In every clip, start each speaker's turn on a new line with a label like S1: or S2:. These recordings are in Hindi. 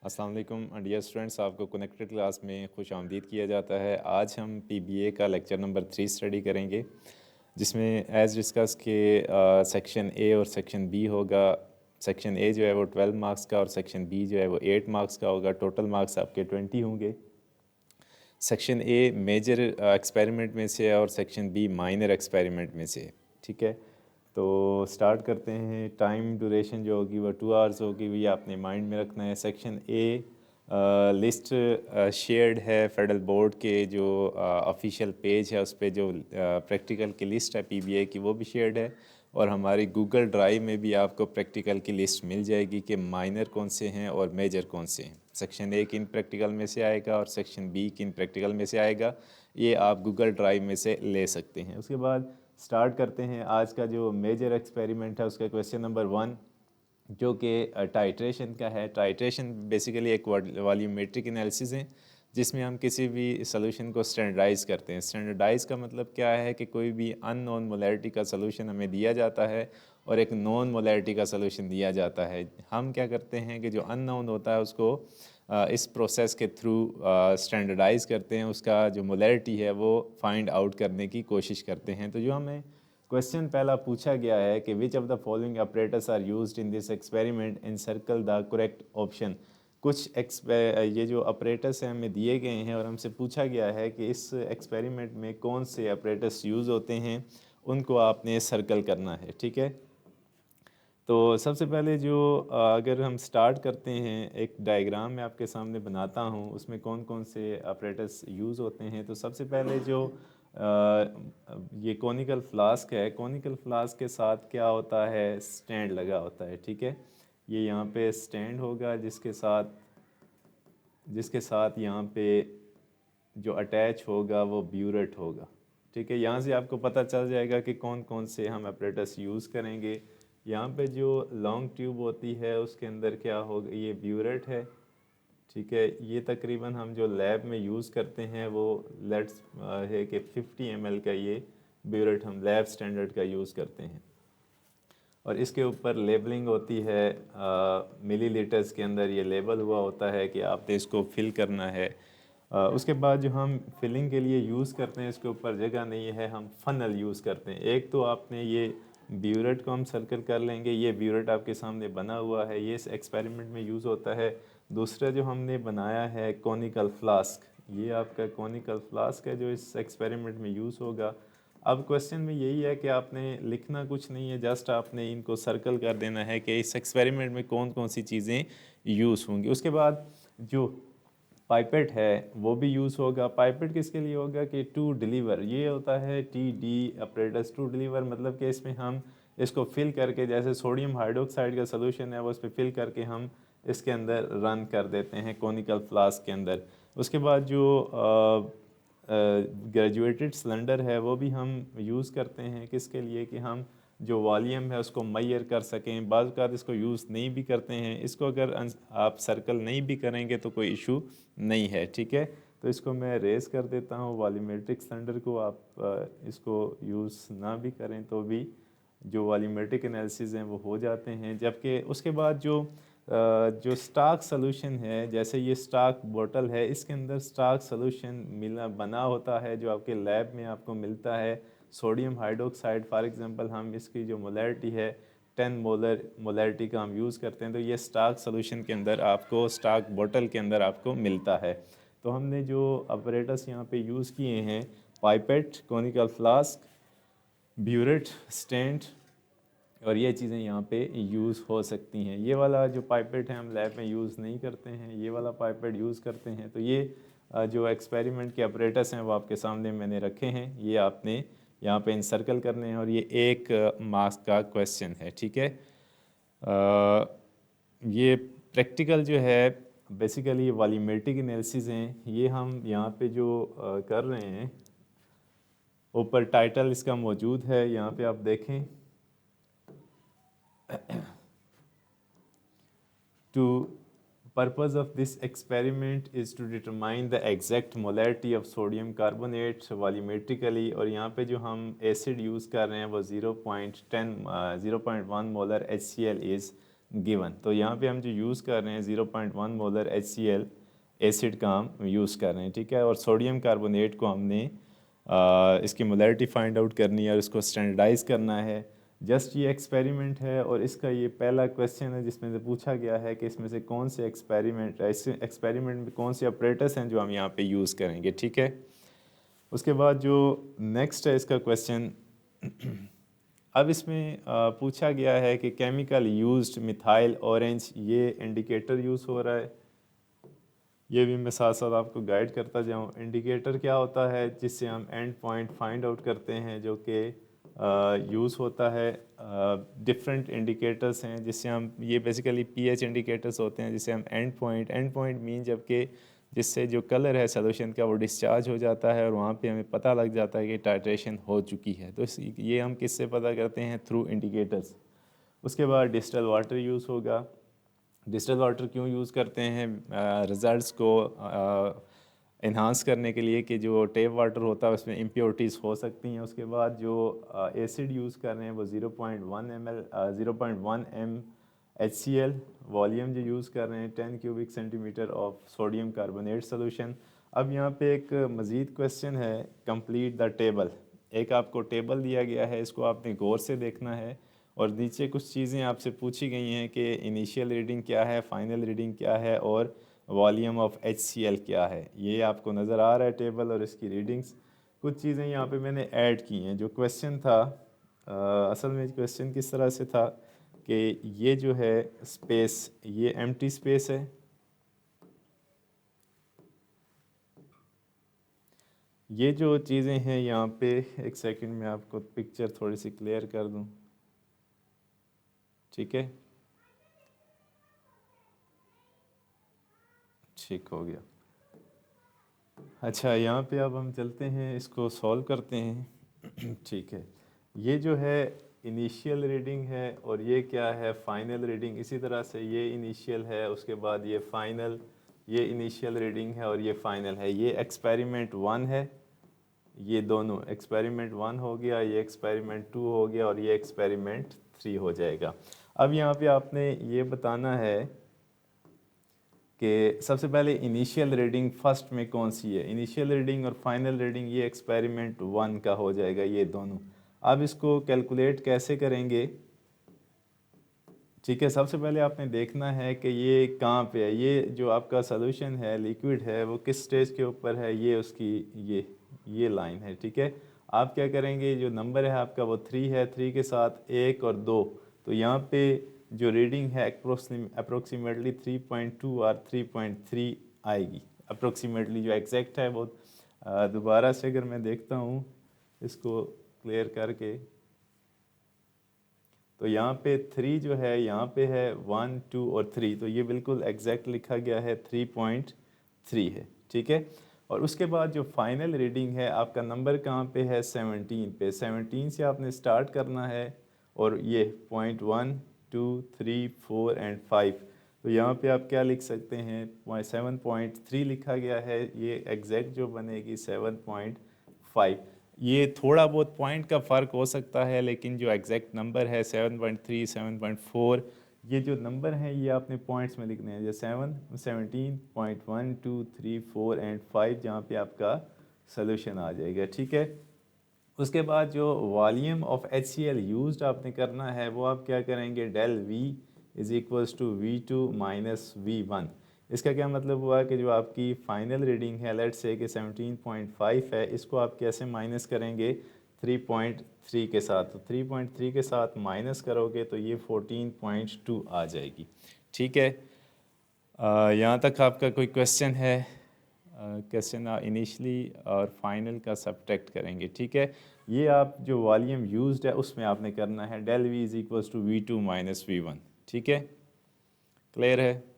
S1: अस्सलाम वालेकुम डियर स्टूडेंट्स, आपको कनेक्टेड क्लास में खुश आमदीद किया जाता है। आज हम पीबीए का लेक्चर नंबर 3 स्टडी करेंगे, जिसमें एज़ डिस्कस के सेक्शन ए और सेक्शन बी होगा। सेक्शन ए जो है वो 12 मार्क्स का और सेक्शन बी जो है वो 8 मार्क्स का होगा। टोटल मार्क्स आपके 20 होंगे। सेक्शन ए मेजर एक्सपेरिमेंट में से है और सेक्शन बी माइनर एक्सपेरिमेंट में से है। ठीक है, तो स्टार्ट करते हैं। टाइम ड्यूरेशन जो होगी वो 2 आवर्स होगी, ये आपने माइंड में रखना है। सेक्शन ए लिस्ट शेयर्ड है फेडरल बोर्ड के जो ऑफिशियल पेज है, उस पर जो प्रैक्टिकल की लिस्ट है पीबीए की वो भी शेयर्ड है, और हमारी गूगल ड्राइव में भी आपको प्रैक्टिकल की लिस्ट मिल जाएगी कि माइनर कौन से हैं और मेजर कौन से हैं। सेक्शन ए किन प्रैक्टिकल में से आएगा और सेक्शन बी किन प्रैक्टिकल में से आएगा, ये आप गूगल ड्राइव में से ले सकते हैं। उसके बाद स्टार्ट करते हैं आज का जो मेजर एक्सपेरिमेंट है, उसका क्वेश्चन नंबर 1 जो कि टाइट्रेशन का है। टाइट्रेशन बेसिकली एक वॉल्यूमेट्रिक एनालिसिस है, जिसमें हम किसी भी सॉल्यूशन को स्टैंडर्डाइज़ करते हैं। स्टैंडर्डाइज़ का मतलब क्या है कि कोई भी अननोन मोलैरिटी का सॉल्यूशन हमें दिया जाता है और एक नॉन मोलैरिटी का सॉल्यूशन दिया जाता है। हम क्या करते हैं कि जो अननोन होता है उसको इस प्रोसेस के थ्रू स्टैंडर्डाइज़ करते हैं, उसका जो मोलैरिटी है वो फाइंड आउट करने की कोशिश करते हैं। तो जो हमें क्वेश्चन पहला पूछा गया है कि which of the following operators are used in this experiment, encircle the correct option. कुछ ये जो ऑपरेटर्स हैं हमें दिए गए हैं और हमसे पूछा गया है कि इस एक्सपेरिमेंट में कौन से ऑपरेटर्स यूज़ होते हैं, उनको आपने सर्कल करना है। ठीक है, तो सबसे पहले जो अगर हम स्टार्ट करते हैं, एक डायग्राम मैं आपके सामने बनाता हूँ, उसमें कौन कौन से ऑपरेटर्स यूज़ होते हैं। तो सबसे पहले जो ये कॉनिकल फ्लास्क है, कॉनिकल फ्लास्क के साथ क्या होता है, स्टैंड लगा होता है। ठीक है, ये यहाँ पे स्टैंड होगा जिसके साथ यहाँ पे जो अटैच होगा वो ब्यूरेट होगा। ठीक है, यहाँ से आपको पता चल जाएगा कि कौन कौन से हम ऑपरेटर्स यूज़ करेंगे। यहाँ पे जो लॉन्ग ट्यूब होती है उसके अंदर क्या होगा, ये ब्यूरेट है। ठीक है, ये तकरीबन हम जो लैब में यूज़ करते हैं वो लेट्स है कि 50 ml का ये ब्यूरेट हम लैब स्टैंडर्ड का यूज़ करते हैं। और इसके ऊपर लेबलिंग होती है, मिलीलीटर्स के अंदर ये लेबल हुआ होता है कि आपने इसको फिल करना है। उसके बाद जो हम फिलिंग के लिए यूज़ करते हैं, इसके ऊपर जगह नहीं है, हम फनल यूज़ करते हैं। एक तो आपने ये ब्यूरेट को हम सर्कल कर लेंगे, ये ब्यूरेट आपके सामने बना हुआ है, ये इस एक्सपेरिमेंट में यूज़ होता है। दूसरा जो हमने बनाया है कॉनिकल फ्लास्क, ये आपका कॉनिकल फ्लास्क है जो इस एक्सपेरिमेंट में यूज़ होगा। अब क्वेश्चन में यही है कि आपने लिखना कुछ नहीं है, जस्ट आपने इनको सर्कल कर देना है कि इस एक्सपेरिमेंट में कौन कौन सी चीज़ें यूज़ होंगी। उसके बाद जो पाइपेट है वो भी यूज़ होगा। पाइपेट किसके लिए होगा कि टू डिलीवर, ये होता है T D operators, to deliver मतलब कि इसमें हम इसको फिल करके, जैसे सोडियम हाइड्रोक्साइड का सोल्यूशन है वो उस पर फिल करके हम इसके अंदर रन कर देते हैं कॉनिकल फ्लास्क के अंदर। उसके बाद जो ग्रेजुएटेड सिलेंडर है वो भी हम यूज़ करते हैं, किसके लिए कि हम जो वॉल्यूम है उसको मैयर कर सकें। बाज़ औक़ात इसको यूज़ नहीं भी करते हैं, इसको अगर आप सर्कल नहीं भी करेंगे तो कोई इशू नहीं है। ठीक है, तो इसको मैं रेस कर देता हूँ। वॉल्यूमेट्रिक सिलेंडर को आप इसको यूज़ ना भी करें तो भी जो वॉल्यूमेट्रिक एनालिसिस हैं वो हो जाते हैं। जबकि उसके बाद जो स्टॉक सोल्यूशन है, जैसे ये स्टॉक बोतल है, इसके अंदर स्टॉक सोल्यूशन मिला बना होता है जो आपके लैब में आपको मिलता है। सोडियम हाइड्रोक्साइड फॉर एग्जांपल, हम इसकी जो मोलैरिटी है 10 मोलर मोलैरिटी का हम यूज़ करते हैं, तो ये स्टॉक सोल्यूशन के अंदर आपको, स्टॉक बोतल के अंदर आपको मिलता है। तो हमने जो ऑपरेटर्स यहाँ पे यूज़ किए हैं, pipette, conical flask, burette, stand, और ये चीज़ें यहाँ पे यूज़ हो सकती हैं। ये वाला जो पाइपेट है हम लैब में यूज़ नहीं करते हैं, ये वाला पाइपेट यूज़ करते हैं। तो ये जो एक्सपेरिमेंट के ऑपरेटर्स हैं वो आपके सामने मैंने रखे हैं, ये आपने यहाँ पे इनसर्कल करने हैं, और ये 1 मार्क्स का क्वेश्चन है। ठीक है, ये प्रैक्टिकल जो है बेसिकली वॉल्यूमेट्रिक एनालिसिस हैं, ये हम यहाँ पे जो कर रहे हैं, ऊपर टाइटल इसका मौजूद है, यहाँ पे आप देखें। To purpose of this experiment is to determine the exact molarity of sodium carbonate volumetrically, और यहाँ पे जो हम एसिड यूज़ कर रहे हैं वो 0.1 मोलर HCl is गिवन। तो यहाँ पे हम जो यूज़ कर रहे हैं 0.1 मोलर HCl एसिड का हम यूज़ कर रहे हैं, ठीक है। और सोडियम कार्बोनेट को हमने इसकी मोलैरिटी फाइंड आउट करनी है और इसको स्टैंडर्डाइज करना है। जस्ट ये एक्सपेरिमेंट है और इसका ये पहला क्वेश्चन है जिसमें से पूछा गया है कि इसमें से कौन से एक्सपेरिमेंट में कौन से ऑपरेटर्स हैं जो हम यहाँ पे यूज़ करेंगे, ठीक है। उसके बाद जो नेक्स्ट है इसका क्वेश्चन अब इसमें पूछा गया है कि केमिकल यूज्ड मिथाइल ऑरेंज, ये इंडिकेटर यूज़ हो रहा है। ये भी मैं साथ साथ आपको गाइड करता जाऊँ। इंडिकेटर क्या होता है, जिससे हम एंड पॉइंट फाइंड आउट करते हैं, जो कि यूज़ होता है। डिफरेंट इंडिकेटर्स हैं जिससे हम, ये बेसिकली पीएच इंडिकेटर्स होते हैं जिससे हम एंड पॉइंट मीन जबकि जिससे जो कलर है सोल्यूशन का वो डिस्चार्ज हो जाता है और वहाँ पे हमें पता लग जाता है कि टाइट्रेशन हो चुकी है। तो ये हम किससे पता करते हैं, थ्रू इंडिकेटर्स। उसके बाद डिस्टिल वाटर यूज़ होगा। डिस्टिल वाटर क्यों यूज़ करते हैं, रिज़ल्ट्स को इन्हांस करने के लिए कि जो टेप वाटर होता है उसमें इम्प्योरिटीज़ हो सकती हैं। उसके बाद जो एसिड यूज़ कर रहे हैं वो 0.1 एम HCl, वॉल्यूम जो यूज़ कर रहे हैं 10 cubic centimetre of sodium carbonate solution. अब यहाँ पे एक मज़ीद क्वेश्चन है, कंप्लीट द टेबल। एक आपको टेबल दिया गया है, इसको आपने गौर से देखना है और नीचे कुछ चीज़ें आपसे पूछी गई हैं कि इनिशियल रीडिंग क्या है, फाइनल रीडिंग क्या है और वॉल्यूम ऑफ HCl क्या है। ये आपको नज़र आ रहा है टेबल और इसकी रीडिंग्स। कुछ चीज़ें यहाँ पे मैंने ऐड की हैं। जो क्वेश्चन था असल में क्वेश्चन किस तरह से था कि ये जो है स्पेस, ये एम्प्टी स्पेस है, ये जो चीज़ें हैं यहाँ पे, एक सेकंड में आपको पिक्चर थोड़ी सी क्लियर कर दूँ, ठीक है, ठीक हो गया। अच्छा, यहाँ पे अब हम चलते हैं, इसको सॉल्व करते हैं ठीक है। ये जो है इनिशियल रीडिंग है और ये क्या है, फाइनल रीडिंग। इसी तरह से ये इनिशियल है, उसके बाद ये फाइनल, ये इनिशियल रीडिंग है और ये फाइनल है। ये एक्सपेरिमेंट 1 है, ये दोनों एक्सपेरिमेंट 1 हो गया, ये एक्सपेरिमेंट 2 हो गया और ये एक्सपेरिमेंट 3 हो जाएगा। अब यहाँ पे आपने ये बताना है कि सबसे पहले इनिशियल रीडिंग फर्स्ट में कौन सी है। इनिशियल रीडिंग और फाइनल रीडिंग ये एक्सपेरिमेंट 1 का हो जाएगा, ये दोनों। अब इसको कैलकुलेट कैसे करेंगे, ठीक है। सबसे पहले आपने देखना है कि ये कहाँ पे है, ये जो आपका सोल्यूशन है, लिक्विड है, वो किस स्टेज के ऊपर है, ये उसकी ये लाइन है, ठीक है। आप क्या करेंगे, जो नंबर है आपका वो 3 है, 3 के साथ 1 और 2, तो यहाँ पे जो रीडिंग है अप्रोक्सीमेटली 3.2 और 3.3 आएगी अप्रोक्सीमेटली। जो एग्जैक्ट है वो दोबारा से अगर मैं देखता हूँ इसको क्लियर करके, तो यहाँ पे 3 जो है, यहाँ पे है 1 2 और 3, तो ये बिल्कुल एग्जैक्ट लिखा गया है 3.3 है, ठीक है। और उसके बाद जो फाइनल रीडिंग है आपका नंबर कहाँ पे है, 17 पे। 17 से आपने स्टार्ट करना है और ये 0.1 2 3 4 एंड 5, तो यहाँ पे आप क्या लिख सकते हैं, 7.3 लिखा गया है, ये एग्जैक्ट जो बनेगी 7.5। ये थोड़ा बहुत पॉइंट का फ़र्क हो सकता है, लेकिन जो एग्जैक्ट नंबर है 7.3 7.4, ये जो नंबर हैं ये आपने पॉइंट्स में लिखने हैं, जैसे 17.1 2 3 4 एंड 5, जहाँ पे आपका सोल्यूशन आ जाएगा, ठीक है। उसके बाद जो वॉल्यूम ऑफ HCl यूज्ड आपने करना है, वो आप क्या करेंगे, del V is equals to V2 minus V1। इसका क्या मतलब हुआ कि जो आपकी फाइनल रीडिंग है, लेट्स से कि 17.5 है, इसको आप कैसे माइनस करेंगे, 3.3 के साथ। तो 3.3 के साथ माइनस करोगे तो ये 14.2 आ जाएगी, ठीक है। यहाँ तक आपका कोई क्वेश्चन है? क्वेश्चन इनिशली और फाइनल का सब्ट्रैक्ट करेंगे, ठीक है। ये आप जो वॉल्यूम यूज्ड है उसमें आपने करना है, del V is equals to V2 minus V1, ठीक है। क्लियर है?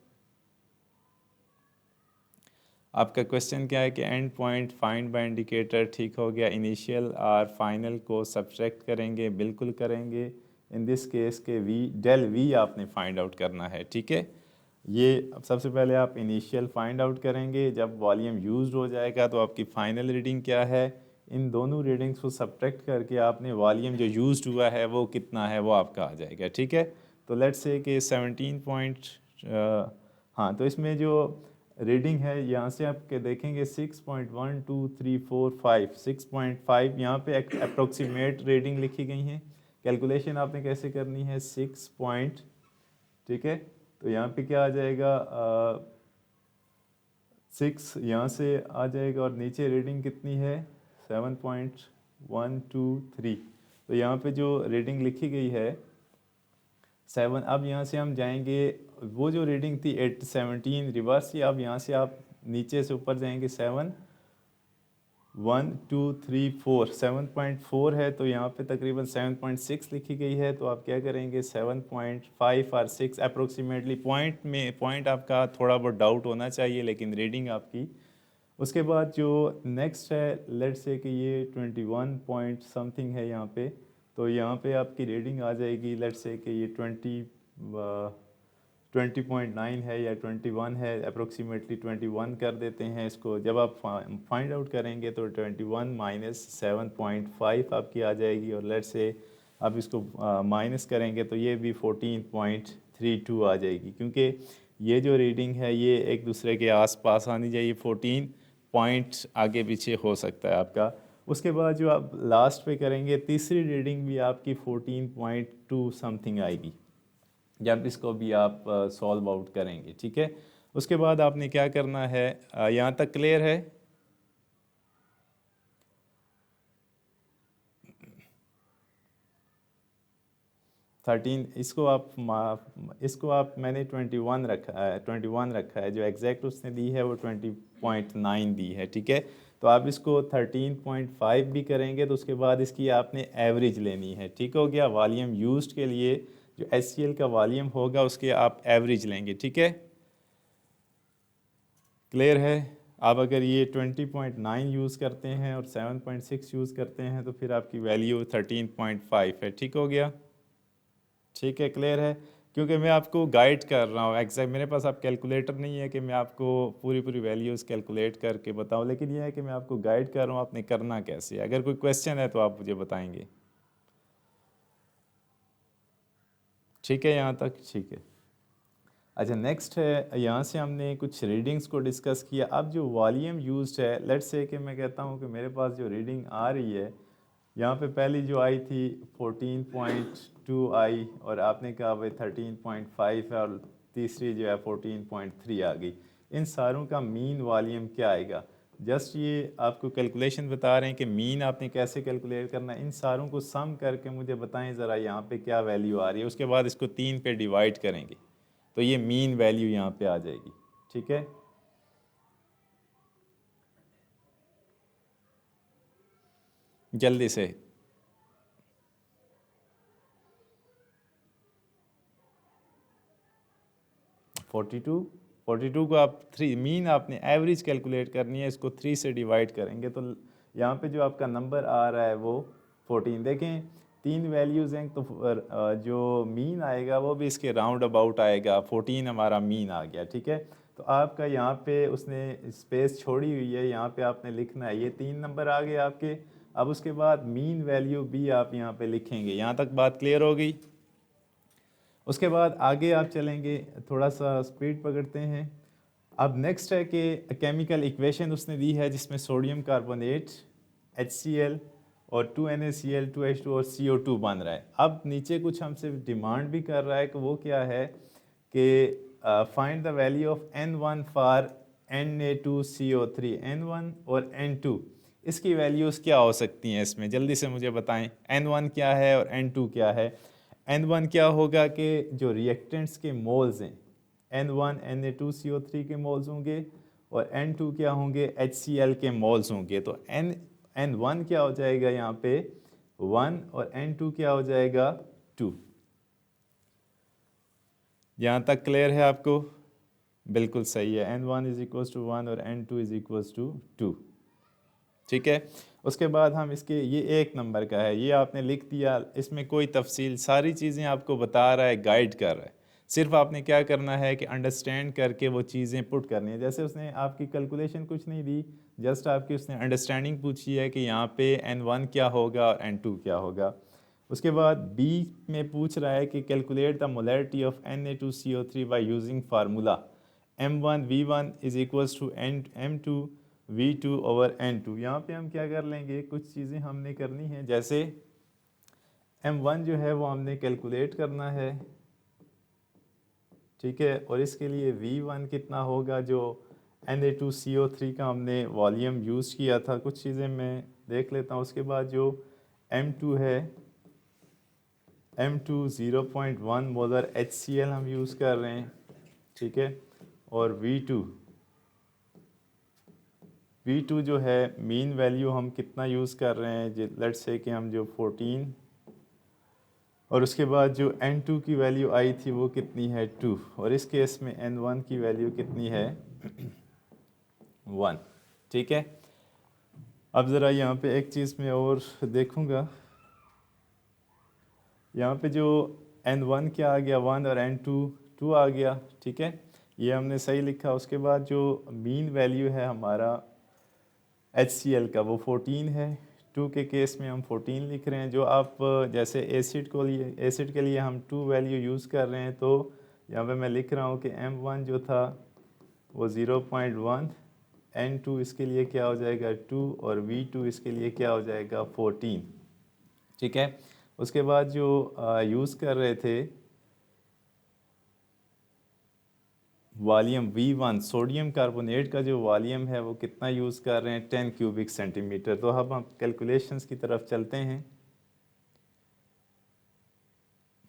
S1: आपका क्वेश्चन क्या है कि and point find by indicator, ठीक हो गया। इनिशियल और फाइनल को सब्ट्रैक्ट करेंगे, बिल्कुल करेंगे। इन दिस केस के डेल V आपने फाइंड आउट करना है, ठीक है। ये अब सबसे पहले आप इनिशियल फाइंड आउट करेंगे, जब वॉल्यूम यूज्ड हो जाएगा तो आपकी फाइनल रीडिंग क्या है, इन दोनों रीडिंग्स को सब्ट्रैक्ट करके आपने वॉल्यूम जो यूज्ड हुआ है वो कितना है वो आपका आ जाएगा, ठीक है। तो लेट्स से कि 17 पॉइंट, हाँ, तो इसमें जो रीडिंग है यहाँ से आप के देखेंगे 6.1234 6.5 यहाँ पे अप्रोक्सीमेट रीडिंग लिखी गई हैं। कैलकुलेशन आपने कैसे करनी है, 6 पॉइंट, ठीक है, तो यहाँ पे क्या आ जाएगा, 6 यहाँ से आ जाएगा और नीचे रीडिंग कितनी है 7.123। तो यहाँ पे जो रीडिंग लिखी गई है 7, अब यहाँ से हम जाएंगे, वो जो रीडिंग थी 17 रिवर्स ही, अब यहाँ से आप नीचे से ऊपर जाएंगे 7 1 2 3 4 7.4 है, तो यहाँ पे तकरीबन 7.6 लिखी गई है। तो आप क्या करेंगे 7.5 और 6 अप्रोक्सीमेटली, पॉइंट आपका थोड़ा बहुत डाउट होना चाहिए लेकिन रीडिंग आपकी। उसके बाद जो नेक्स्ट है, लेट्स से कि ये 21 पॉइंट समथिंग है यहाँ पे, तो यहाँ पे आपकी रीडिंग आ जाएगी, लेट्स से कि ये 20.9 है या 21 है, अप्रोक्सीमेटली 21 कर देते हैं इसको। जब आप फाइंड आउट करेंगे तो 21 माइनस 7.5 आपकी आ जाएगी, और लेट्स से आप इसको माइनस करेंगे तो ये भी 14.32 आ जाएगी, क्योंकि ये जो रीडिंग है ये एक दूसरे के आसपास आनी चाहिए, 14 पॉइंट आगे पीछे हो सकता है आपका। उसके बाद जो आप लास्ट पे करेंगे तीसरी रीडिंग भी आपकी 14.2 समथिंग आएगी जब इसको भी आप सॉल्व आउट करेंगे, ठीक है। उसके बाद आपने क्या करना है, यहाँ तक क्लियर है? इसको आप मैंने 21 रखा है, 21 रखा है, जो एग्जैक्ट उसने दी है वो 20.9 दी है, ठीक है। तो आप इसको 13.5 भी करेंगे तो उसके बाद इसकी आपने एवरेज लेनी है, ठीक हो गया। वॉल्यूम यूज्ड के लिए जो HCl का वॉल्यूम होगा उसके आप एवरेज लेंगे, ठीक है, क्लियर है। आप अगर ये 20.9 यूज़ करते हैं और 7.6 यूज़ करते हैं तो फिर आपकी वैल्यू 13.5 है, ठीक हो गया, ठीक है, क्लियर है। क्योंकि मैं आपको गाइड कर रहा हूँ एग्जैक्ट, मेरे पास अब कैलकुलेटर नहीं है कि मैं आपको पूरी वैल्यूज़ कैलकुलेट करके बताऊँ, लेकिन यह है कि मैं आपको गाइड कर रहा हूँ आपने करना कैसे है। अगर कोई क्वेश्चन है तो आप मुझे बताएंगे, ठीक है, यहाँ तक ठीक है। अच्छा, नेक्स्ट है, यहाँ से हमने कुछ रीडिंग्स को डिस्कस किया। अब जो वॉल्यूम यूज्ड है, लेट्स से कि मैं कहता हूँ कि मेरे पास जो रीडिंग आ रही है यहाँ पे पहली जो आई थी 14.2 आई, और आपने कहा भाई 13.5 है, और तीसरी जो है 14.3 आ गई। इन सारों का मीन वॉल्यूम क्या आएगा? जस्ट ये आपको कैलकुलेशन बता रहे हैं कि मीन आपने कैसे कैलकुलेट करना है। इन सारों को सम करके मुझे बताएं ज़रा यहाँ पे क्या वैल्यू आ रही है। उसके बाद इसको 3 पे डिवाइड करेंगे तो ये मीन वैल्यू यहाँ पे आ जाएगी, ठीक है। जल्दी से 42 को आप 3, मीन आपने एवरेज कैलकुलेट करनी है, इसको 3 से डिवाइड करेंगे तो यहाँ पे जो आपका नंबर आ रहा है वो 14। देखें 3 वैल्यूज़ हैं, तो जो मीन आएगा वो भी इसके राउंड अबाउट आएगा, 14 हमारा मीन आ गया, ठीक है। तो आपका यहाँ पे उसने स्पेस छोड़ी हुई है, यहाँ पे आपने लिखना है, ये 3 नंबर आ गए आपके। अब उसके बाद मीन वैल्यू भी आप यहाँ पे लिखेंगे। यहाँ तक बात क्लियर हो गई? उसके बाद आगे आप चलेंगे, थोड़ा सा स्पीड पकड़ते हैं। अब नेक्स्ट है कि केमिकल इक्वेशन उसने दी है जिसमें सोडियम कार्बोनेट HCl और 2NaCl 2H2 और CO2 बन रहा है। अब नीचे कुछ हमसे डिमांड भी कर रहा है कि वो क्या है कि find the value of N1 for Na2CO3। N1 और N2 इसकी वैल्यूज़ क्या हो सकती हैं इसमें, जल्दी से मुझे बताएं। N1 क्या है और N2 क्या है? N1 क्या होगा कि जो रिएक्टेंट्स के मोल्स हैं, N1 Na2CO3 के मोल्स होंगे, और N2 क्या होंगे, HCl के मोल्स होंगे। तो N1 क्या हो जाएगा यहाँ पे 1, और N2 क्या हो जाएगा 2। यहाँ तक क्लियर है आपको? बिल्कुल सही है, N1 इज इक्वल टू 1 और N2 इज इक्वल टू 2, ठीक है। उसके बाद हम इसके, ये 1 नंबर का है, ये आपने लिख दिया, इसमें कोई तफसील, सारी चीज़ें आपको बता रहा है, गाइड कर रहा है। सिर्फ आपने क्या करना है कि अंडरस्टैंड करके वो चीज़ें पुट करनी है। जैसे उसने आपकी कैलकुलेशन कुछ नहीं दी, जस्ट आपकी उसने अंडरस्टैंडिंग पूछी है कि यहाँ पे N1 क्या होगा और N2 क्या होगा। उसके बाद बी में पूछ रहा है कि calculate the molarity of Na2CO3 by using formula M1V1 is equals to M2V2 over N2। यहाँ पे हम क्या कर लेंगे, कुछ चीज़ें हमने करनी है, जैसे M1 जो है वो हमने कैलकुलेट करना है, ठीक है। और इसके लिए V1 कितना होगा, जो Na2CO3 का हमने वॉल्यूम यूज़ किया था, कुछ चीज़ें मैं देख लेता हूँ। उसके बाद जो M2 है, M2 0.1 मोलर HCl हम यूज़ कर रहे हैं, ठीक है। और V2 जो है मीन वैल्यू हम कितना यूज़ कर रहे हैं, लेट्स से कि हम जो 14, और उसके बाद जो N2 की वैल्यू आई थी वो कितनी है 2, और इस केस में N1 की वैल्यू कितनी है 1, ठीक है। अब ज़रा यहाँ पे एक चीज़ मैं और देखूँगा, यहाँ पे जो N1 क्या आ गया 1 और N2 2 आ गया, ठीक है, ये हमने सही लिखा। उसके बाद जो मीन वैल्यू है हमारा HCl का वो 14 है, 2 के केस में हम 14 लिख रहे हैं। जो आप जैसे एसिड के लिए हम 2 वैल्यू यूज़ कर रहे हैं, तो यहाँ पे मैं लिख रहा हूँ कि M1 जो था वो 0.1, N2 इसके लिए क्या हो जाएगा 2, और V2 इसके लिए क्या हो जाएगा 14, ठीक है। उसके बाद जो यूज़ कर रहे थे वॉल्यूम V1, सोडियम कार्बोनेट का जो वॉल्यूम है वो कितना यूज़ कर रहे हैं 10 क्यूबिक सेंटीमीटर। तो अब हम कैलकुलेशंस की तरफ चलते हैं।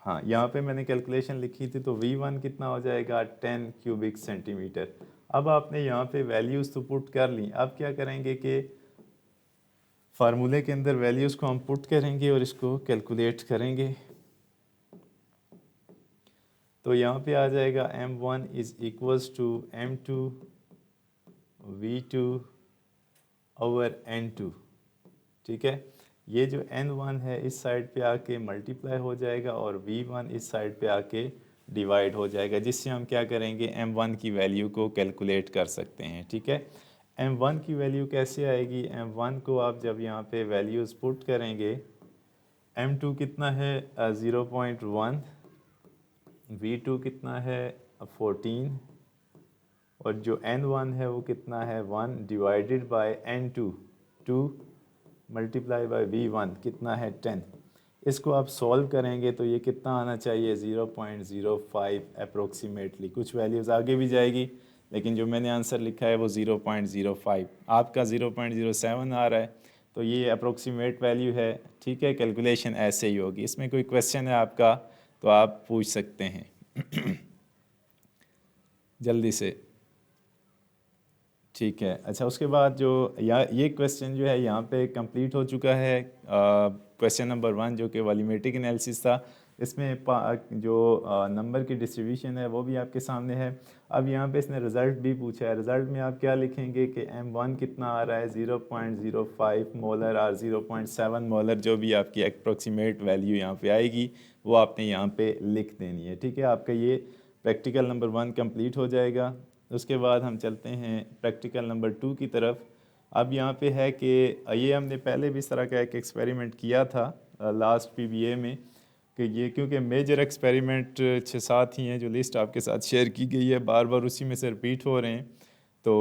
S1: हाँ, यहाँ पे मैंने कैलकुलेशन लिखी थी, तो V1 कितना हो जाएगा 10 क्यूबिक सेंटीमीटर। अब आपने यहाँ पे वैल्यूज़ तो पुट कर ली, अब क्या करेंगे कि फार्मूले के अंदर वैल्यूज़ को हम पुट करेंगे और इसको कैलकुलेट करेंगे। तो यहाँ पे आ जाएगा M1 is equals to M2 V2 over N2, ठीक है। ये जो N1 है इस साइड पे आके मल्टीप्लाई हो जाएगा और V1 इस साइड पे आके डिवाइड हो जाएगा, जिससे हम क्या करेंगे M1 की वैल्यू को कैलकुलेट कर सकते हैं, ठीक है। M1 की वैल्यू कैसे आएगी, M1 को आप जब यहाँ पे वैल्यूज़ पुट करेंगे, M2 कितना है 0.1, V2 कितना है 14, और जो N1 है वो कितना है 1 divided by N2 2 multiply by V1 कितना है 10। इसको आप सॉल्व करेंगे तो ये कितना आना चाहिए 0.05 अप्रोक्सीमेटली। कुछ वैल्यूज़ आगे भी जाएगी, लेकिन जो मैंने आंसर लिखा है वो 0.05, आपका 0.07 आ रहा है, तो ये अप्रोक्सीमेट वैल्यू है, ठीक है। कैलकुलेशन ऐसे ही होगी। इसमें कोई क्वेश्चन है आपका तो आप पूछ सकते हैं जल्दी से, ठीक है। अच्छा, उसके बाद जो ये क्वेश्चन जो है यहाँ पे कंप्लीट हो चुका है, क्वेश्चन नंबर 1 जो कि वॉल्यूमेट्रिक एनालिसिस था। इसमें जो नंबर की डिस्ट्रीब्यूशन है वो भी आपके सामने है। अब यहाँ पे इसने रिज़ल्ट भी पूछा है। रिज़ल्ट में आप क्या लिखेंगे कि M1 कितना आ रहा है 0.05 मोलर और 0.7 मोलर, जो भी आपकी अप्रोक्सीमेट वैल्यू यहाँ पे आएगी वो आपने यहाँ पे लिख देनी है, ठीक है। आपका ये प्रैक्टिकल नंबर 1 कंप्लीट हो जाएगा। उसके बाद हम चलते हैं प्रैक्टिकल नंबर 2 की तरफ। अब यहाँ पे है कि ये हमने पहले भी इस तरह का एक एक्सपेरिमेंट किया था लास्ट PBA में, कि ये क्योंकि मेजर एक्सपेरिमेंट 6-7 ही हैं जो लिस्ट आपके साथ शेयर की गई है, बार बार उसी में से रिपीट हो रहे हैं। तो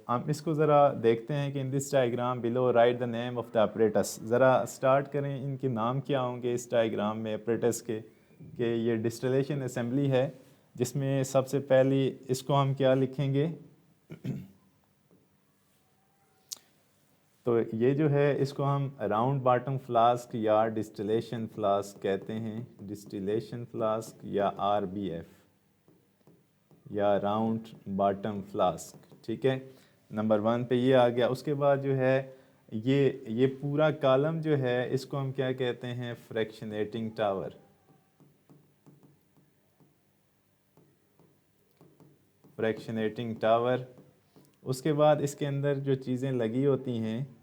S1: हम इसको ज़रा देखते हैं कि in this diagram below right the name of the apparatus. ज़रा स्टार्ट करें, इनके नाम क्या होंगे इस डायग्राम में अपरेटस के, कि ये डिस्टिलेशन असेंबली है, जिसमें सबसे पहली इसको हम क्या लिखेंगे तो ये जो है इसको हम राउंड बॉटम फ्लास्क या डिस्टिलेशन फ्लास्क कहते हैं, डिस्टिलेशन फ्लास्क या RBF या राउंड बॉटम फ्लास्क, ठीक है। नंबर 1 पे ये आ गया। उसके बाद जो है ये पूरा कॉलम जो है इसको हम क्या कहते हैं, फ्रैक्शनेटिंग टावर, फ्रैक्शनेटिंग टावर। उसके बाद इसके अंदर जो चीज़ें लगी होती हैं,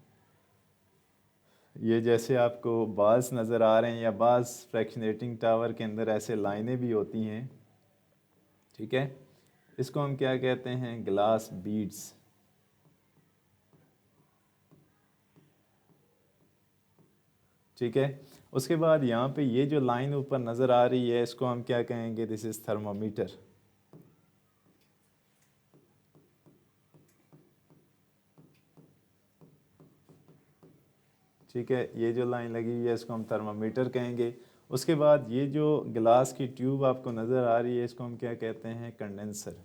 S1: ये जैसे आपको बाल्स नज़र आ रहे हैं, या बाल्स फ्रैक्शनेटिंग टावर के अंदर ऐसे लाइनें भी होती हैं, ठीक है। इसको हम क्या कहते हैं, ग्लास बीड्स, ठीक है। उसके बाद यहाँ पे ये जो लाइन ऊपर नज़र आ रही है इसको हम क्या कहेंगे, दिस इज़ थर्मामीटर। ठीक है, ये जो लाइन लगी हुई है इसको हम थर्मामीटर कहेंगे। उसके बाद ये जो गिलास की ट्यूब आपको नज़र आ रही है इसको हम क्या कहते हैं, कंडेंसर।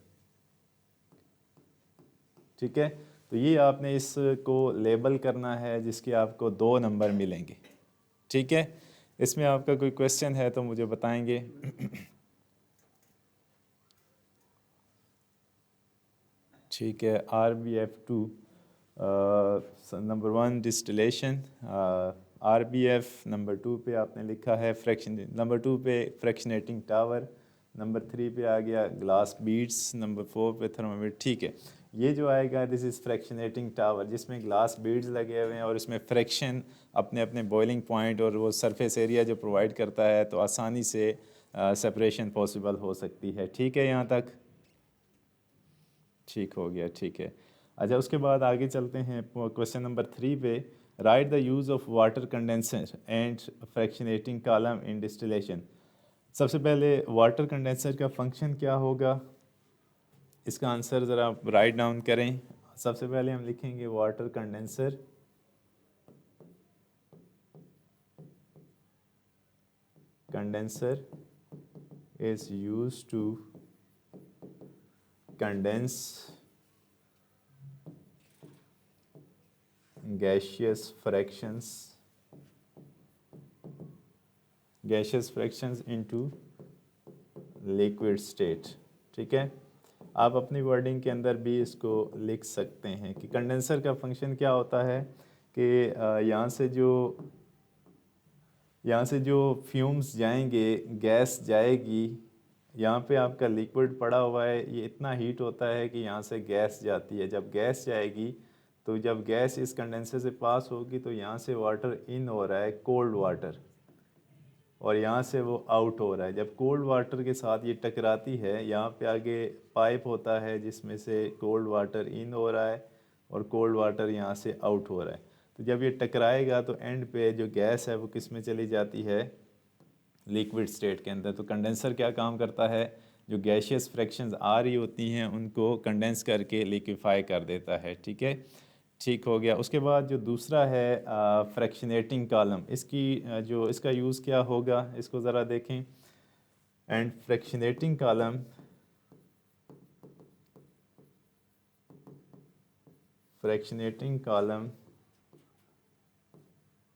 S1: ठीक है, तो ये आपने इसको लेबल करना है जिसके आपको 2 नंबर मिलेंगे। ठीक है, इसमें आपका कोई क्वेश्चन है तो मुझे बताएंगे। ठीक है, RBF2 number 1 distillation, RBF number 2 पे आपने लिखा है फ्रैक्शन, नंबर 2 पे फ्रैक्शनेटिंग टावर, नंबर 3 पे आ गया ग्लास बीड्स, नंबर 4 पे थर्मामीटर। ठीक है, ये जो आएगा दिस इज़ फ्रैक्शनेटिंग टावर, जिसमें ग्लास बीड्स लगे हुए हैं और इसमें फ्रैक्शन अपने अपने बॉइलिंग पॉइंट और वो सरफेस एरिया जो प्रोवाइड करता है, तो आसानी से सेपरेशन पॉसिबल हो सकती है। ठीक है, यहाँ तक ठीक हो गया। ठीक है, अच्छा उसके बाद आगे चलते हैं क्वेश्चन नंबर 3 पे। Right the use of water condenser and fractionating column in distillation. सबसे पहले वाटर कंडेंसर का फंक्शन क्या होगा, इसका आंसर ज़रा राइट डाउन करें। सबसे पहले हम लिखेंगे water condenser is used to condense gaseous fractions into liquid state। ठीक है, आप अपनी वर्डिंग के अंदर भी इसको लिख सकते हैं कि कंडेंसर का फंक्शन क्या होता है कि यहाँ से जो फ्यूम्स जाएंगे, गैस जाएगी, यहाँ पे आपका लिक्विड पड़ा हुआ है, ये इतना हीट होता है कि यहाँ से गैस जाती है। जब गैस जाएगी तो जब गैस इस कंडेंसर से पास होगी तो यहाँ से वाटर इन हो रहा है, कोल्ड वाटर, और यहाँ से वो आउट हो रहा है। जब कोल्ड वाटर के साथ ये टकराती है, यहाँ पे आगे पाइप होता है जिसमें से कोल्ड वाटर इन हो रहा है और कोल्ड वाटर यहाँ से आउट हो रहा है। तो जब ये टकराएगा तो एंड पे जो गैस है वो किस में चली जाती है, लिक्विड स्टेट के अंदर। तो कंडेंसर क्या काम करता है, जो गैशियस फ्रैक्शंस आ रही होती हैं उनको कंडेंस करके लिक्विफाई कर देता है। ठीक है, ठीक हो गया। उसके बाद जो दूसरा है फ्रैक्शनेटिंग कॉलम, इसकी जो इसका यूज़ क्या होगा इसको ज़रा देखें। And fractionating column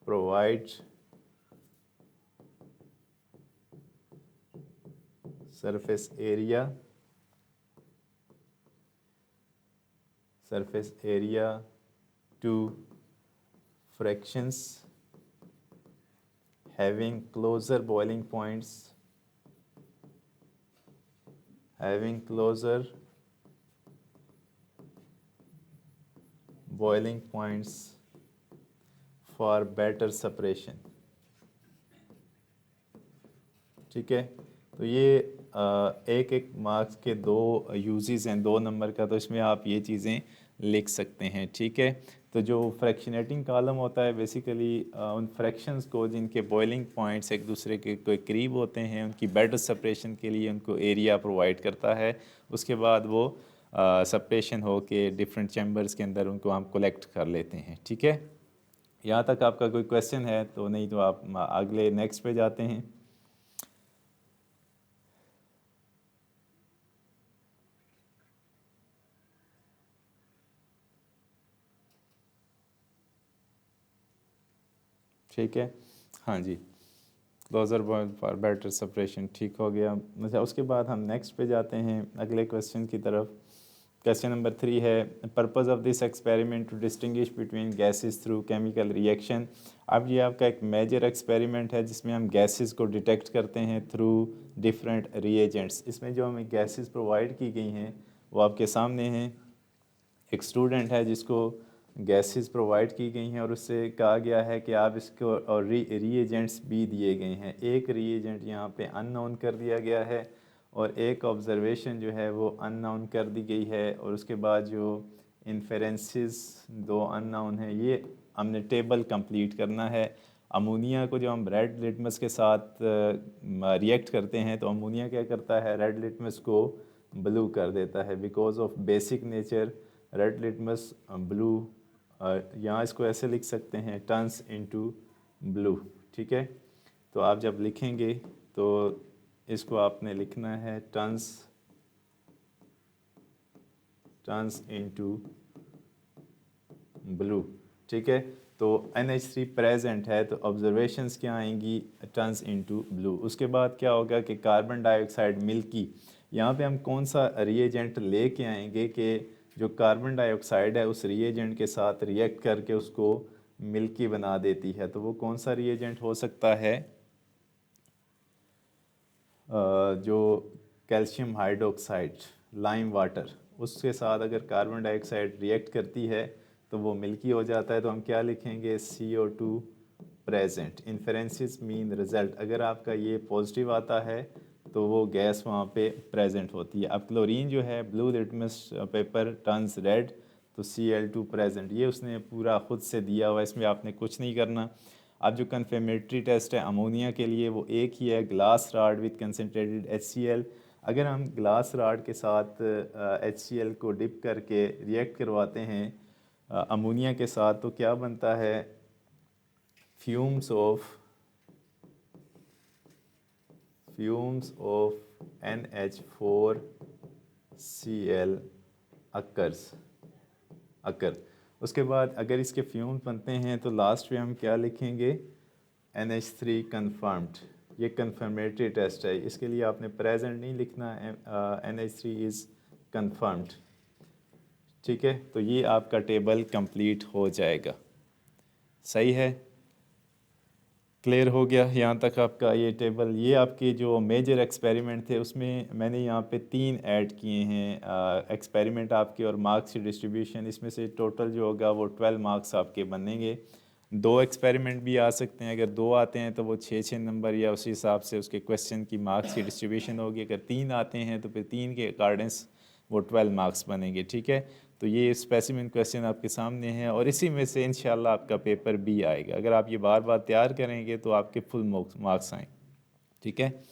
S1: provides surface area to fractions having closer boiling points for better separation। ठीक है, तो ये एक एक मार्क्स के 2 यूजेस हैं, 2 नंबर का, तो इसमें आप ये चीज़ें लिख सकते हैं। ठीक है, तो जो फ्रैक्शनेटिंग कॉलम होता है बेसिकली उन फ्रैक्शंस को जिनके बॉइलिंग पॉइंट्स एक दूसरे के कोई करीब होते हैं उनकी बेटर सेपरेशन के लिए उनको एरिया प्रोवाइड करता है। उसके बाद वो सेपरेशन हो के डिफरेंट चैम्बर्स के अंदर उनको हम कलेक्ट कर लेते हैं। ठीक है, यहाँ तक आपका कोई क्वेश्चन है तो, नहीं तो आप अगले नेक्स्ट पे जाते हैं। ठीक है, हाँ जी, closer boil for better separation, ठीक हो गया। अच्छा उसके बाद हम नेक्स्ट पे जाते हैं अगले क्वेश्चन की तरफ। क्वेश्चन नंबर 3 है, purpose of this experiment to distinguish between gases through chemical reaction. अब ये आपका एक मेजर एक्सपेरिमेंट है जिसमें हम गैसेस को डिटेक्ट करते हैं थ्रू डिफरेंट रिएजेंट्स। इसमें जो हमें गैसेस प्रोवाइड की गई हैं वो आपके सामने हैं। एक स्टूडेंट है जिसको गैसेस प्रोवाइड की गई हैं और उससे कहा गया है कि आप इसको, और रीएजेंट्स भी दिए गए हैं। एक रीएजेंट यहाँ पे अननोन कर दिया गया है और एक ऑब्जर्वेशन जो है वो अननोन कर दी गई है, और उसके बाद जो इन्फेरेंसेस 2 अननोन है, ये हमने टेबल कंप्लीट करना है। अमोनिया को जब हम रेड लिटमस के साथ रिएक्ट करते हैं तो अमोनिया क्या करता है, रेड लिटमस को ब्लू कर देता है। Because of basic nature red litmus blue, यहाँ इसको ऐसे लिख सकते हैं, टर्न्स इनटू ब्लू। ठीक है, तो आप जब लिखेंगे तो इसको आपने लिखना है टर्न्स इनटू ब्लू। ठीक है, तो NH3 प्रेजेंट है तो ऑब्जर्वेशंस क्या आएंगी, टर्न्स इनटू ब्लू। उसके बाद क्या होगा कि कार्बन डाइऑक्साइड मिल्की, यहाँ पे हम कौन सा रिएजेंट लेके आएंगे कि जो कार्बन डाइऑक्साइड है उस रिएजेंट के साथ रिएक्ट करके उसको मिल्की बना देती है। तो वो कौन सा रिएजेंट हो सकता है, जो कैल्शियम हाइड्रोक्साइड, लाइम वाटर, उसके साथ अगर कार्बन डाइऑक्साइड रिएक्ट करती है तो वो मिल्की हो जाता है। तो हम क्या लिखेंगे, CO2 प्रेजेंट। इन्फ्रेंसिस मीन रिजल्ट, अगर आपका ये पॉजिटिव आता है तो वो गैस वहाँ पे प्रेजेंट होती है। अब क्लोरीन जो है, blue litmus paper turns red, तो Cl2 प्रेजेंट। ये उसने पूरा खुद से दिया हुआ, इसमें आपने कुछ नहीं करना। अब जो कन्फर्मेटरी टेस्ट है अमोनिया के लिए वो एक ही है, glass rod with concentrated HCl। अगर हम ग्लास राड के साथ HCl को डिप करके रिएक्ट करवाते हैं अमोनिया के साथ तो क्या बनता है, फ्यूम्स ऑफ NH4Cl अकर। उसके बाद अगर इसके फ्यूम्स बनते हैं तो लास्ट में हम क्या लिखेंगे, NH3 कन्फर्म्ड। ये कन्फर्मेटरी टेस्ट है, इसके लिए आपने प्रेजेंट नहीं लिखना, NH3 इज़ कन्फर्म्ड। ठीक है, तो ये आपका टेबल कंप्लीट हो जाएगा। सही है, क्लियर हो गया यहाँ तक आपका ये टेबल। ये आपके जो मेजर एक्सपेरिमेंट थे उसमें मैंने यहाँ पे 3 ऐड किए हैं एक्सपेरिमेंट आपके, और मार्क्स की डिस्ट्रीब्यूशन, इसमें से टोटल जो होगा वो 12 मार्क्स आपके बनेंगे। 2 एक्सपेरिमेंट भी आ सकते हैं, अगर 2 आते हैं तो वो 6-6 नंबर या उसी हिसाब से उसके क्वेश्चन की मार्क्स की डिस्ट्रीब्यूशन होगी। अगर 3 आते हैं तो फिर 3 के अकॉर्डिंग्स वो 12 मार्क्स बनेंगे। ठीक है, तो ये स्पेसिफिक क्वेश्चन आपके सामने हैं और इसी में से इंशाल्लाह आपका पेपर भी आएगा। अगर आप ये बार बार तैयार करेंगे तो आपके फुल मार्क्स आएंगे। ठीक है,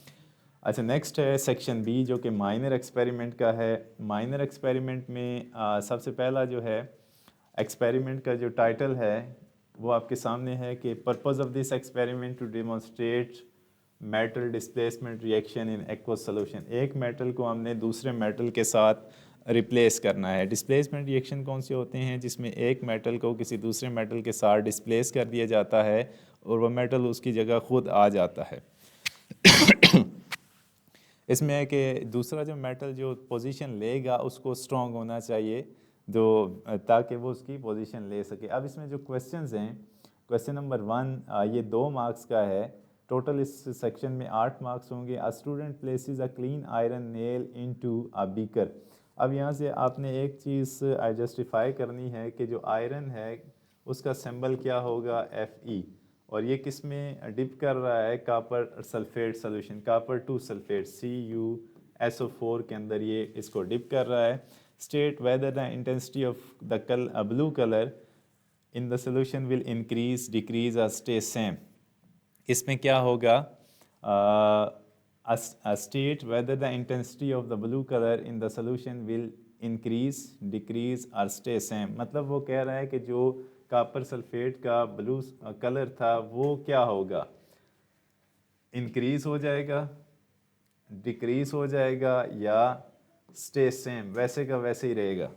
S1: अच्छा नेक्स्ट है सेक्शन बी जो कि माइनर एक्सपेरिमेंट का है। माइनर एक्सपेरिमेंट में सबसे पहला जो है एक्सपेरिमेंट का जो टाइटल है वो आपके सामने है कि purpose of this experiment to demonstrate metal displacement reaction in aqueous solution. एक मेटल को हमने दूसरे मेटल के साथ रिप्लेस करना है। डिस्प्लेसमेंट रिएक्शन कौन से होते हैं, जिसमें एक मेटल को किसी दूसरे मेटल के साथ डिस्प्लेस कर दिया जाता है और वह मेटल उसकी जगह खुद आ जाता है। इसमें है कि दूसरा जो मेटल जो पोजीशन लेगा उसको स्ट्रॉन्ग होना चाहिए जो ताकि वो उसकी पोजीशन ले सके। अब इसमें जो क्वेश्चंस हैं, क्वेश्चन नंबर 1 ये 2 मार्क्स का है। टोटल इस सेक्शन में 8 मार्क्स होंगे। A student places a clean iron nail into a beaker. अब यहाँ से आपने एक चीज़ जस्टिफाई करनी है कि जो आयरन है उसका सिंबल क्या होगा, Fe, और ये किस में डिप कर रहा है, copper sulphate solution, copper 2 sulphate CuSO4 के अंदर ये इसको डिप कर रहा है। State whether the intensity of the blue colour in the solution will increase, decrease और स्टे सेम। इसमें क्या होगा, state whether the intensity of the blue colour in the solution will increase, decrease और स्टे सेम। मतलब वो कह रहा है कि जो कॉपर सल्फेट का ब्लू कलर था वो क्या होगा, इंक्रीज हो जाएगा, डिक्रीज हो जाएगा या स्टे सेम, वैसे का वैसे ही रहेगा।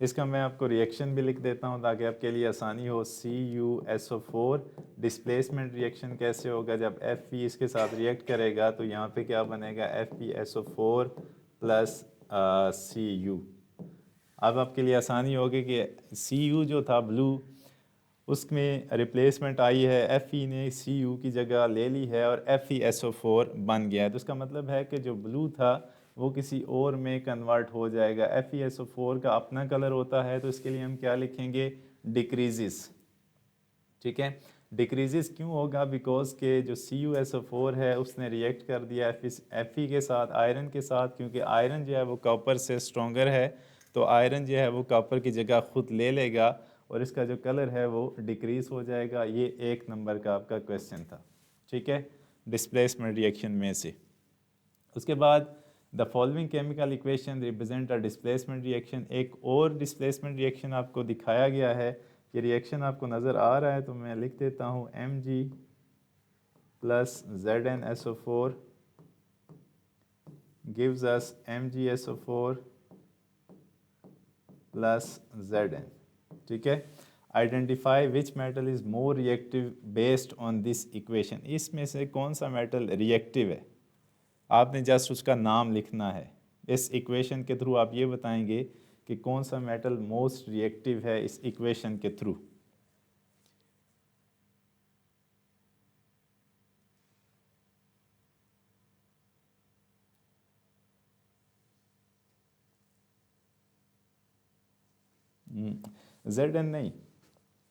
S1: इसका मैं आपको रिएक्शन भी लिख देता हूँ ताकि आपके लिए आसानी हो। CuSO4 डिस्प्लेसमेंट रिएक्शन कैसे होगा, जब Fe इसके साथ रिएक्ट करेगा तो यहाँ पे क्या बनेगा, FeSO4 प्लस Cu। अब आपके लिए आसानी होगी कि Cu जो था ब्लू उसमें रिप्लेसमेंट आई है, Fe ने Cu की जगह ले ली है और FeSO4 बन गया है। तो इसका मतलब है कि जो ब्लू था वो किसी और में कन्वर्ट हो जाएगा। FeSO4 का अपना कलर होता है तो इसके लिए हम क्या लिखेंगे, डिक्रीजेस। ठीक है, डिक्रीजेस क्यों होगा, बिकॉज के जो CuSO4 है उसने रिएक्ट कर दिया Fe के साथ, आयरन के साथ, क्योंकि आयरन जो है वो कॉपर से स्ट्रॉन्गर है तो आयरन जो है वो कॉपर की जगह खुद ले लेगा और इसका जो कलर है वो डिक्रीज हो जाएगा। ये 1 नंबर का आपका क्वेश्चन था, ठीक है, डिस्प्लेसमेंट रिएक्शन में से। उसके बाद the following chemical equation represent a displacement reaction. एक और डिस्प्लेसमेंट रिएक्शन आपको दिखाया गया है। ये रिएक्शन आपको नज़र आ रहा है तो मैं लिख देता हूँ Mg plus ZnSO4 gives us MgSO4 plus Zn, ठीक है। Identify which metal is more reactive based on this equation. इसमें से कौन सा मेटल रिएक्टिव है, आपने जस्ट उसका नाम लिखना है। इस इक्वेशन के थ्रू आप ये बताएंगे कि कौन सा मेटल मोस्ट रिएक्टिव है इस इक्वेशन के थ्रू। Zn नहीं,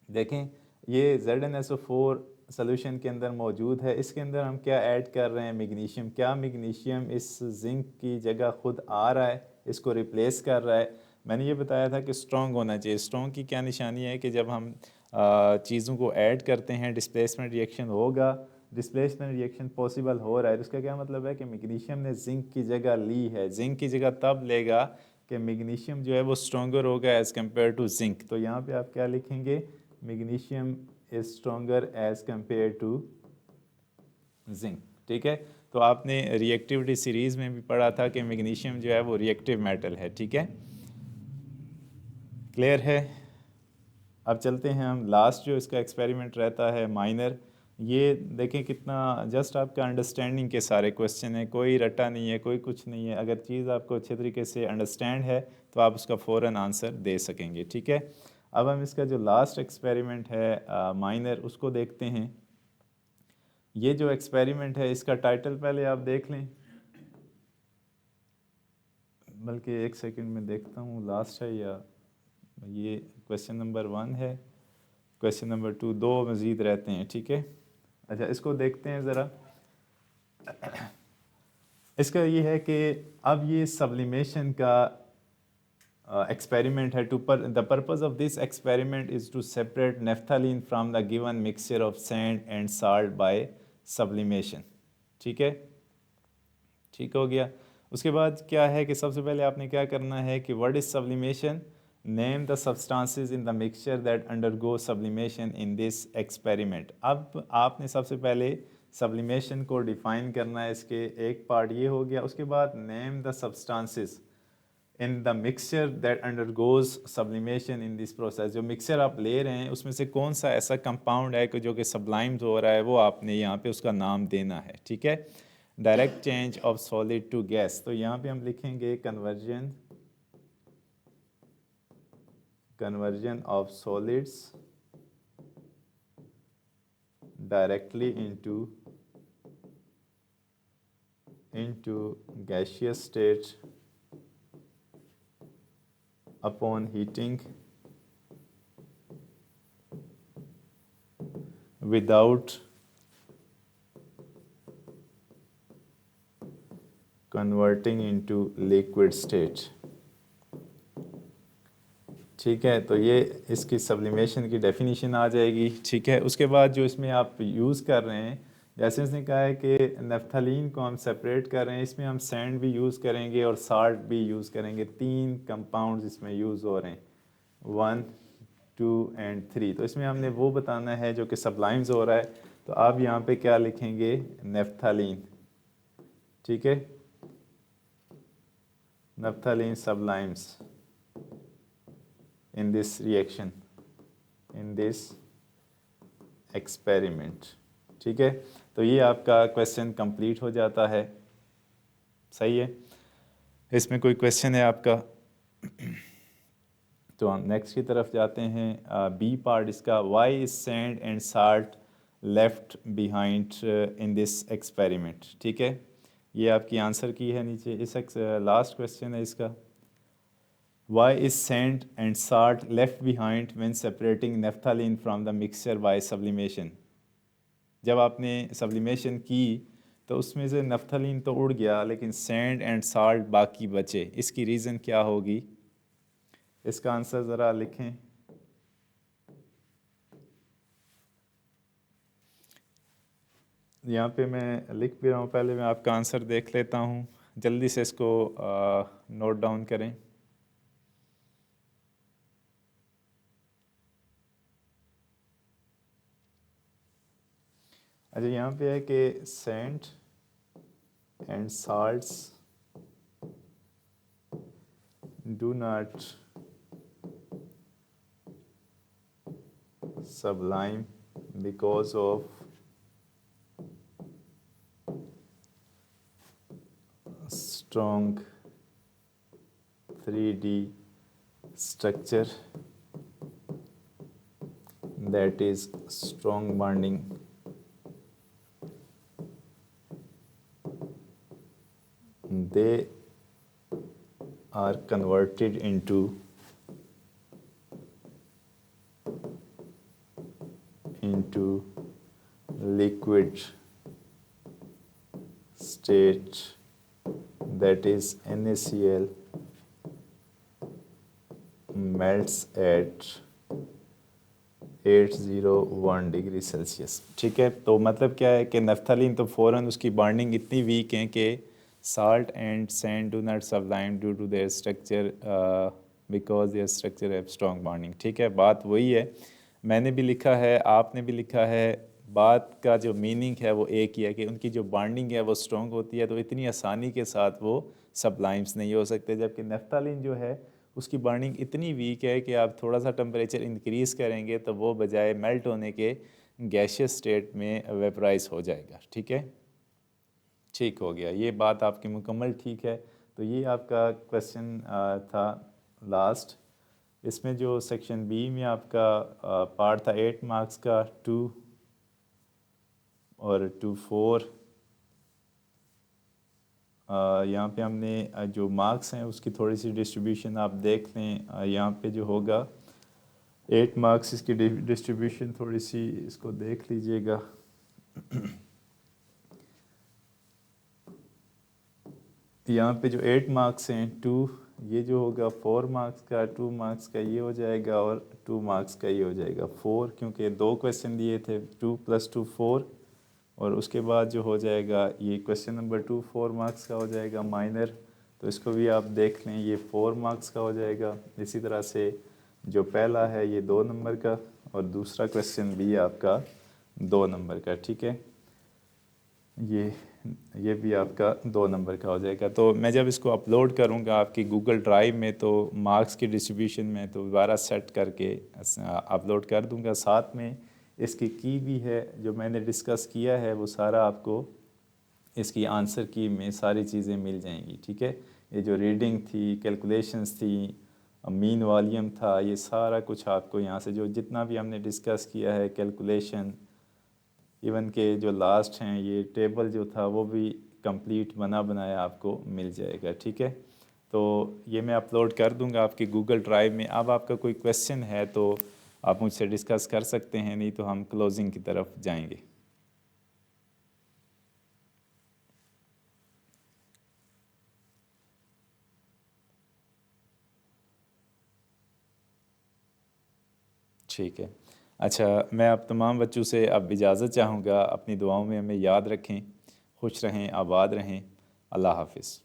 S1: देखें ये ZnSO4 सोल्यूशन के अंदर मौजूद है। इसके अंदर हम क्या ऐड कर रहे हैं, मैग्नीशियम। क्या मैग्नीशियम इस जिंक की जगह खुद आ रहा है, इसको रिप्लेस कर रहा है। मैंने ये बताया था कि स्ट्रॉन्ग होना चाहिए। स्ट्रॉन्ग की क्या निशानी है कि जब हम चीज़ों को ऐड करते हैं डिस्प्लेसमेंट रिएक्शन होगा। डिस्प्लेसमेंट रिएक्शन पॉसिबल हो रहा है तो इसका क्या मतलब है कि मैग्नीशियम ने जिंक की जगह ली है। जिंक की जगह तब लेगा कि मैग्नीशियम जो है वो स्ट्रॉन्गर होगा एज़ कम्पेयर टू जिंक। तो यहाँ पे आप क्या लिखेंगे, magnesium is stronger as compare to zinc, ठीक है। तो आपने रिएक्टिविटी सीरीज़ में भी पढ़ा था कि मैग्नीशियम जो है वो रिएक्टिव मेटल है, ठीक है, क्लियर है। अब चलते हैं हम लास्ट जो इसका एक्सपेरिमेंट रहता है माइनर। ये देखें कितना जस्ट आपका अंडरस्टैंडिंग के सारे क्वेश्चन है, कोई रट्टा नहीं है, कोई कुछ नहीं है। अगर चीज़ आपको अच्छे तरीके से अंडरस्टैंड है तो आप उसका फ़ौरन आंसर दे सकेंगे, ठीक है। अब हम इसका जो लास्ट एक्सपेरिमेंट है माइनर उसको देखते हैं। ये जो एक्सपेरिमेंट है इसका टाइटल पहले आप देख लें, बल्कि एक सेकंड में देखता हूँ लास्ट है या ये क्वेश्चन नंबर 1 है, क्वेश्चन नंबर 2, 2 मज़ीद रहते हैं, ठीक है। अच्छा इसको देखते हैं ज़रा। इसका ये है कि अब ये सब्लिमेशन का एक्सपेरिमेंट है। The purpose of this experiment is to separate naphthalene from the given mixture of sand and salt by sublimation, ठीक है, ठीक हो गया। उसके बाद क्या है कि सबसे पहले आपने क्या करना है कि what is sublimation, name the substances in the mixture that undergo sublimation in this experiment. अब आपने सबसे पहले सब्लिमेशन को डिफ़ाइन करना है। इसके एक पार्ट ये हो गया। उसके बाद name the substances in the mixture that undergoes sublimation in this process. जो मिक्सचर आप ले रहे हैं उसमें से कौन सा ऐसा कंपाउंड है कि जो कि सब्लाइम्स हो रहा है, वो आपने यहाँ पे उसका नाम देना है, ठीक है। Direct change of solid to gas, तो यहाँ पे हम लिखेंगे conversion of solids directly into gaseous state upon heating without converting into liquid state, ठीक है। तो ये इसकी सब्लिमेशन की डेफिनेशन आ जाएगी, ठीक है। उसके बाद जो इसमें आप यूज़ कर रहे हैं, जैसे उसने कहा है कि नेफ्थलीन को हम सेपरेट कर रहे हैं, इसमें हम सैंड भी यूज़ करेंगे और साल्ट भी यूज़ करेंगे। 3 कंपाउंड्स इसमें यूज़ हो रहे हैं, 1, 2 एंड 3। तो इसमें हमने वो बताना है जो कि सब्लाइम्स हो रहा है। तो आप यहाँ पे क्या लिखेंगे, नेफ्थलीन, ठीक है, naphthalene सब्लाइम्स in this reaction, in this experiment, ठीक है। तो ये आपका क्वेश्चन कंप्लीट हो जाता है, सही है। इसमें कोई क्वेश्चन है आपका? तो हम नेक्स्ट की तरफ जाते हैं। बी पार्ट इसका, why is sand and salt left behind in this experiment, ठीक है। ये आपकी आंसर की है नीचे। इस लास्ट क्वेश्चन है इसका, Why is sand and salt left behind when separating naphthalene from the mixture by sublimation? जब आपने सब्लिमेशन की तो उसमें से नफ्थलीन तो उड़ गया लेकिन सैंड एंड साल्ट बाकी बचे। इसकी रीज़न क्या होगी? इसका आंसर ज़रा लिखें। यहाँ पे मैं लिख भी रहा हूँ, पहले मैं आपका आंसर देख लेता हूँ, जल्दी से इसको नोट डाउन करें। अच्छा, यहाँ पे है कि sand and salts do not sublime because of strong 3D structure, that is strong bonding. They are converted into liquid state, that is NaCl melts at 801 degree Celsius. ठीक है, तो मतलब क्या है कि नफ्थलीन तो फ़ौरन उसकी बॉन्डिंग इतनी वीक है कि salt and sand do not sublime due to their structure because their structure have strong bonding। ठीक है, बात वही है, मैंने भी लिखा है, आपने भी लिखा है, बात का जो मीनिंग है वो एक ही है कि उनकी जो बॉन्डिंग है वो स्ट्रॉन्ग होती है, तो इतनी आसानी के साथ वो सब्लाइम्स नहीं हो सकते। जबकि नेफ्थलीन जो है उसकी बॉन्डिंग इतनी वीक है कि आप थोड़ा सा टेम्परेचर इंक्रीज़ करेंगे तो वो बजाय मेल्ट होने के गैशियस स्टेट में वेपराइज हो जाएगा। ठीक है, ठीक हो गया, ये बात आपकी मुकम्मल ठीक है। तो ये आपका क्वेश्चन था लास्ट। इसमें जो सेक्शन बी में आपका पार्ट था 8 मार्क्स का, 2 और 2 4, यहाँ पे हमने जो मार्क्स हैं उसकी थोड़ी सी डिस्ट्रीब्यूशन आप देख लें। यहाँ पे जो होगा 8 मार्क्स, इसकी डिस्ट्रीब्यूशन थोड़ी सी इसको देख लीजिएगा। यहाँ पे जो 8 मार्क्स हैं, 2 ये जो होगा 4 मार्क्स का, 2 मार्क्स का ये हो जाएगा और 2 मार्क्स का ये हो जाएगा 4, क्योंकि 2 क्वेश्चन दिए थे, 2 + 2 4। और उसके बाद जो हो जाएगा ये क्वेश्चन नंबर 2 4 मार्क्स का हो जाएगा माइनर, तो इसको भी आप देख लें, ये 4 मार्क्स का हो जाएगा। इसी तरह से जो पहला है ये 2 नंबर का और दूसरा क्वेश्चन भी आपका 2 नंबर का। ठीक है, ये भी आपका 2 नंबर का हो जाएगा। तो मैं जब इसको अपलोड करूँगा आपकी गूगल ड्राइव में तो मार्क्स की डिस्ट्रीब्यूशन में तो दोबारा सेट करके अपलोड कर दूँगा। साथ में इसकी की भी है, जो मैंने डिस्कस किया है वो सारा आपको इसकी आंसर की में सारी चीज़ें मिल जाएंगी। ठीक है, ये जो रीडिंग थी, कैलकुलेशंस थी, मीन वॉल्यूम था, ये सारा कुछ आपको यहाँ से जो जितना भी हमने डिस्कस किया है, कैलकुलेशन, इवन के जो लास्ट हैं ये टेबल जो था वो भी कंप्लीट बना बनाया आपको मिल जाएगा। ठीक है, तो ये मैं अपलोड कर दूंगा आपकी गूगल ड्राइव में। अब आपका कोई क्वेश्चन है तो आप मुझसे डिस्कस कर सकते हैं, नहीं तो हम क्लोजिंग की तरफ जाएंगे। ठीक है, अच्छा, मैं अब तमाम बच्चों से अब इजाज़त चाहूँगा। अपनी दुआओं में हमें याद रखें, खुश रहें, आबाद रहें। अल्लाह हाफ़िज़।